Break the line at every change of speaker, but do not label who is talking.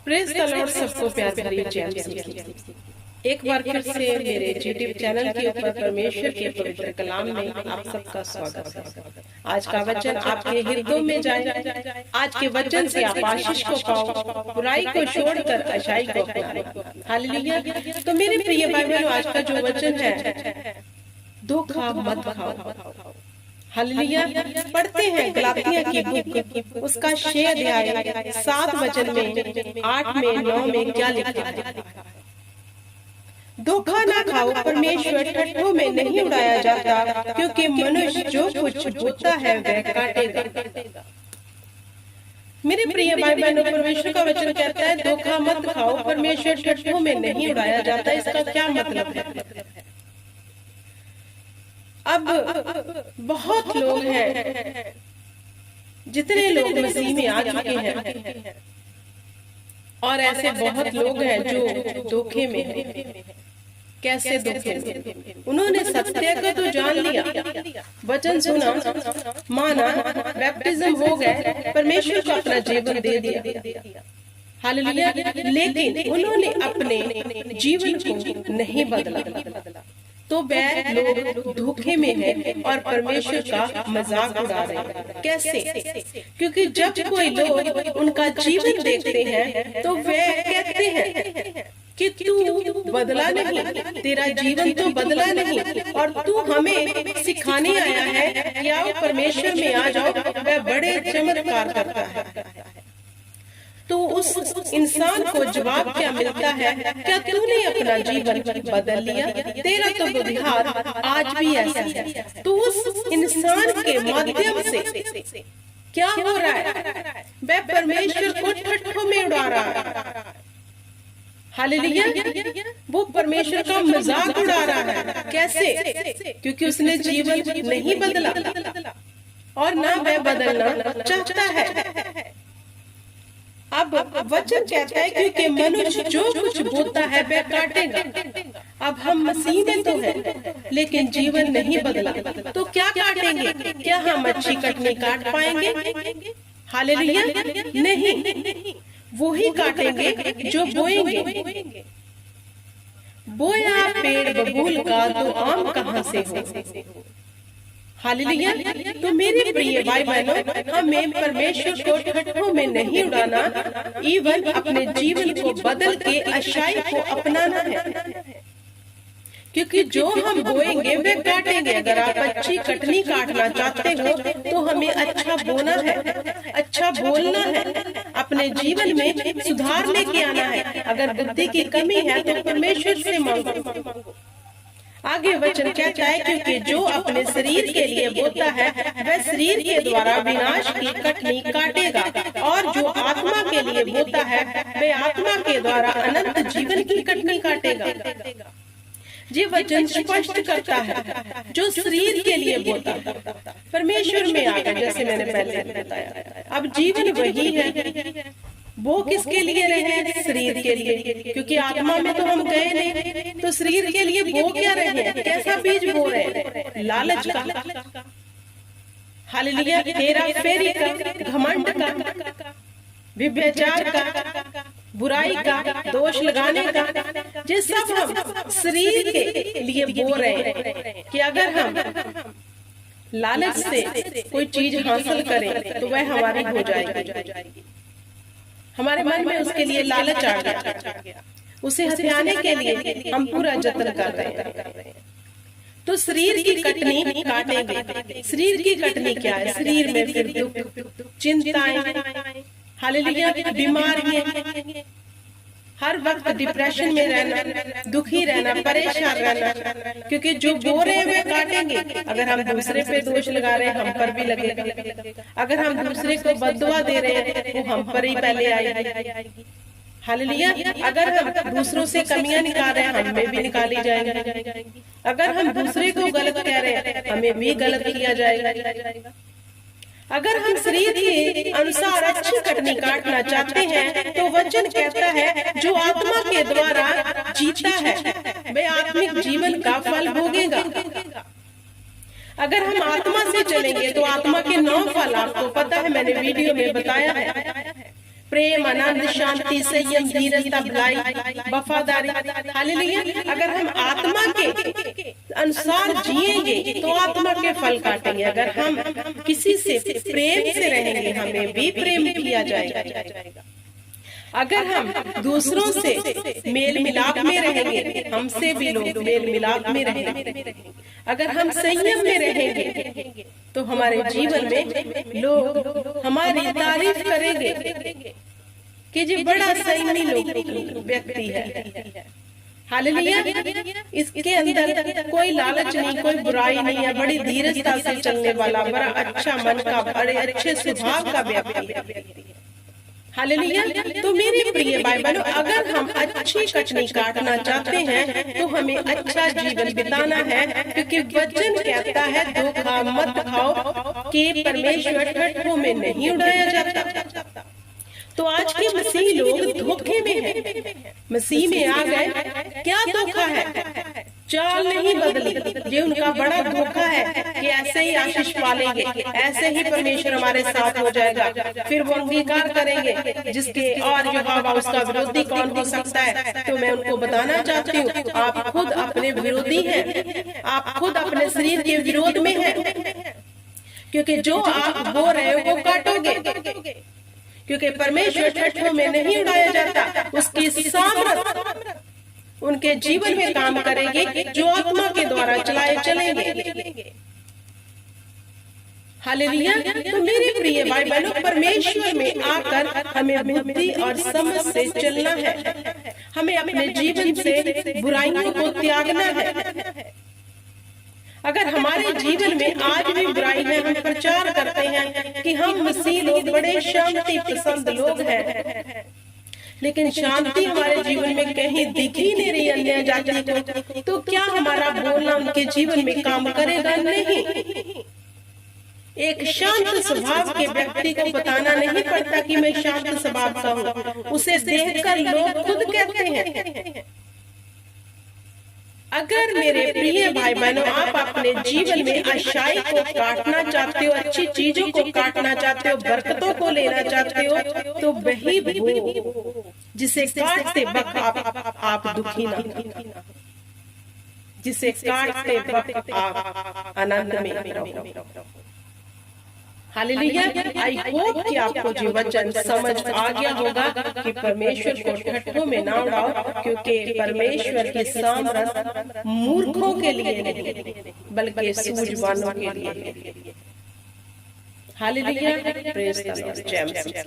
Praise the Lord, सबको प्यार भरी जय मसीह। एक बार फिर से मेरे यूट्यूब चैनल के ऊपर परमेश्वर के पवित्र कलाम में आप सबका स्वागत है। आज का वचन आपके हृदयों में जाए। आज के वचन से आप आशीष को पाओ, बुराई को छोड़कर अच्छाई को अपनाओ। हालेलुया। तो मेरे प्रिय भाई बहनों, आज का जो वचन है, धोखा मत खाओ। हालेलुया। पढ़ते हैं गलातिया की बुक, उसका 6 अध्याय 7 वचन में, 8 में, 9 में क्या लिखा है? धोखा ना खाओ, परमेश्वर ठट्ठों में नहीं उड़ाया जाता, क्योंकि मनुष्य जो कुछ बोता है वह काटेगा। मेरे प्रिय भाई बहनों, परमेश्वर का वचन कहता है धोखा मत खाओ, परमेश्वर ठट्ठों में नहीं उड़ाया जाता। इसका क्या मतलब है? अब बहुत लोग हैं, जितने लोग मसीह में आ चुके हैं, और ऐसे बहुत लोग हैं जो धोखे में हैं। कैसे धोखे में? उन्होंने सत्य को तो जान लिया, वचन सुना, माना, बैप्टिज्म हो गए, परमेश्वर को अपना जीवन दे दिया। हालेलुया। लेकिन उन्होंने अपने जीवन को नहीं बदला, तो वह लोग धोखे में हैं और परमेश्वर का मजाक उड़ा रहे हैं। कैसे? क्योंकि जब कोई लोग उनका जीवन देखते हैं तो वह कहते हैं कि तू बदला नहीं, तेरा जीवन तो बदला नहीं, और तू हमें सिखाने आया है कि आओ परमेश्वर में आ जाओ, वह बड़े चमत्कार करता है। तो उस इंसान को जवाब क्या मिलता है? क्या तूने अपना जीवन बदल लिया? तेरा तो व्यवहार आज भी ऐसा है। तो उस इंसान के माध्यम से क्या हो रहा है? वह परमेश्वर को ठट्ठों में उड़ा रहा है। हालेलुया। वो परमेश्वर का मजाक उड़ा रहा है। कैसे? क्योंकि उसने जीवन नहीं बदला और ना वह बदलना चाहता है। अब वचन कहता है क्योंकि मनुष्य जो कुछ बोता है वह काटेगा। अब हम मसीह में तो हैं, लेकिन जीवन नहीं बदला, तो क्या काटेंगे? क्या हम अच्छी कटनी काट पाएंगे? हालेलुया। नहीं, वो ही काटेंगे जो बोएंगे। बोया पेड़ बबूल का तो आम कहाँ से हो? हालेलुया। तो मेरे प्रिय भाई बहनों, हमें परमेश्वर को ठट्ठों में नहीं उड़ाना, इवन अपने जीवन को बदल के अच्छाई को अपनाना है। क्योंकि जो हम बोएंगे वे काटेंगे। अगर आप अच्छी कटनी काटना चाहते हो तो हमें अच्छा बोना है, अच्छा बोलना है, अपने जीवन में सुधार लेके आना है। अगर बुद्धि की कमी है तो परमेश्वर से मांगो। आगे वचन कहता है क्योंकि जो अपने शरीर के लिए बोता है वह शरीर के द्वारा विनाश की कटनी काटेगा, और जो आत्मा के लिए बोता है वह आत्मा के द्वारा अनंत जीवन की कटनी काटेगा। ये वचन स्पष्ट करता है जो शरीर के लिए बोता है परमेश्वर में आ गया, जैसे मैंने पहले बताया। अब जीवन वही है, वो किसके लिए रहे? शरीर के लिए, क्योंकि आत्मा में तो हम गए नहीं। तो शरीर के लिए बो क्या रहे हैं? कैसा बीज बो रहे हैं? लालच का, हालेलुया, हेरा फेरी का, घमंड का, व्यभिचार का, बुराई का, दोष लगाने का। ये सब हम शरीर के लिए बो रहे हैं कि अगर हम लालच से कोई चीज हासिल करें तो वह हमारी हो जाएगी। हमारे मन में उसके लिए लालच आ गया, उसे हथियाने के लिए हम पूरा जतन कर रहे हैं। तो शरीर की कटनी काटेंगे। शरीर की कटनी क्या है? शरीर में फिर दुख, चिंताएं, हालेलुया, बीमारियां, हर वक्त डिप्रेशन में रहना, दुखी रहना, परेशान रहना, क्योंकि जो बो रहे हैं वे काटेंगे। अगर हम दूसरे पे दोष लगा रहे हैं हम पर भी लगेगा। अगर हम दूसरे को बददुआ दे रहे हैं वो हम पर ही पहले आएगी। हालेलुया। अगर हम दूसरों से कमियां निकाल रहे हैं हमें भी निकाली जाएगी। अगर हम दूसरे को गलत कह रहे हैं हमें भी गलत किया जाएगा। अगर हम शरीर के अनुसार अच्छी कटनी काटना चाहते हैं तो वचन कहता है जो आत्मा के द्वारा जीता है वह आत्मिक जीवन का फल भोगेगा। अगर हम आत्मा से चलेंगे तो आत्मा के 9 फल आपको पता है, मैंने वीडियो में बताया है। प्रेम, आनंद, शांति, संयम, धीरजता, भलाई, वफादारी। हालेलुया। अगर हम आत्मा के अनुसार जिएंगे तो आत्मा के फल काटेंगे। अगर हम किसी से प्रेम से रहेंगे हमें भी प्रेम किया जाएगा। अगर हम दूसरों से मेल मिलाप में रहेंगे हमसे भी लोग मेल मिलाप में रहेंगे। अगर हम संयम में रहेंगे तो हमारे जीवन में लोग हमारी तारीफ करेंगे कि जी बड़ा संयमी लोग व्यक्ति है। हालेलुया। इसके अंदर कोई लालच नहीं, कोई बुराई नहीं है, बड़ी धीरजता से चलने वाला, बड़ा अच्छा मन का, बड़े अच्छे स्वभाव का व्यक्ति है। हालेलुया। तो मेरे प्रिय भाई बहनों, अगर हम अच्छी कटनी काटना चाहते हैं तो हमें अच्छा जीवन बिताना है, क्योंकि वचन कहता है धोखा मत खाओ कि परमेश्वर ठट्ठों में नहीं उड़ाया जाता। तो आज के मसीह लोग धोखे में हैं। मसीह में आ गए, क्या धोखा है? चाल नहीं बदली। ये उनका बड़ा धोखा है कि ऐसे ही आशीष पालेंगे, ऐसे ही परमेश्वर हमारे साथ हो जाएगा। फिर वो अंगीकार करेंगे जिसके और यहोवा उसका विरोधी कौन हो सकता है। तो मैं उनको बताना चाहती हूँ, आप खुद अपने विरोधी हैं, आप खुद अपने शरीर के विरोध में हैं, क्योंकि जो आप बो रहे हो वो काटोगे। क्योंकि परमेश्वर ठट्ठों में नहीं उड़ाया जाता। उसकी सामर्थ उनके जीवन में काम करेगी जो आत्मा के द्वारा चलाए चलेंगे। हालेलुया। तो मेरे प्रिय भाई बहनों, परमेश्वर में आकर हमें बुद्धि और समझ से चलना है। हमें अपने जीवन से बुराइयों को त्यागना है। अगर हमारे जीवन में आज भी बुराई है, हम प्रचार करते हैं कि हम मसीह लोग बड़े शांति पसंद लोग हैं, लेकिन शांति हमारे जीवन में कहीं दिख ही नहीं रही अन्य जाति को, तो क्या हमारा बोलना उनके जीवन में काम करेगा? नहीं। एक शांत स्वभाव के व्यक्ति को बताना नहीं पड़ता कि मैं शांत स्वभाव का हूँ, उसे देखकर लोग खुद कहते हैं। अगर मेरे प्रिय भाई बहनों, आप अपने जीवन में अच्छाई को काटना चाहते हो, अच्छी चीजों को काटना चाहते हो, बरकतों को लेना चाहते हो, तो वही वो जिसे काटते वक्त आप दुखी ना, जिसे काटते वक्त आप आनंद में रहो। हालेलुया। आई होप कि आपको जो वचन समझ आ गया होगा कि परमेश्वर को ठट्ठों में ना उड़ाओ, क्योंकि परमेश्वर की सामर्थ मूर्खों के लिए नहीं बल्कि सूझवानों के लिए। हालेलुया। Praise the Lord. जय मसीह।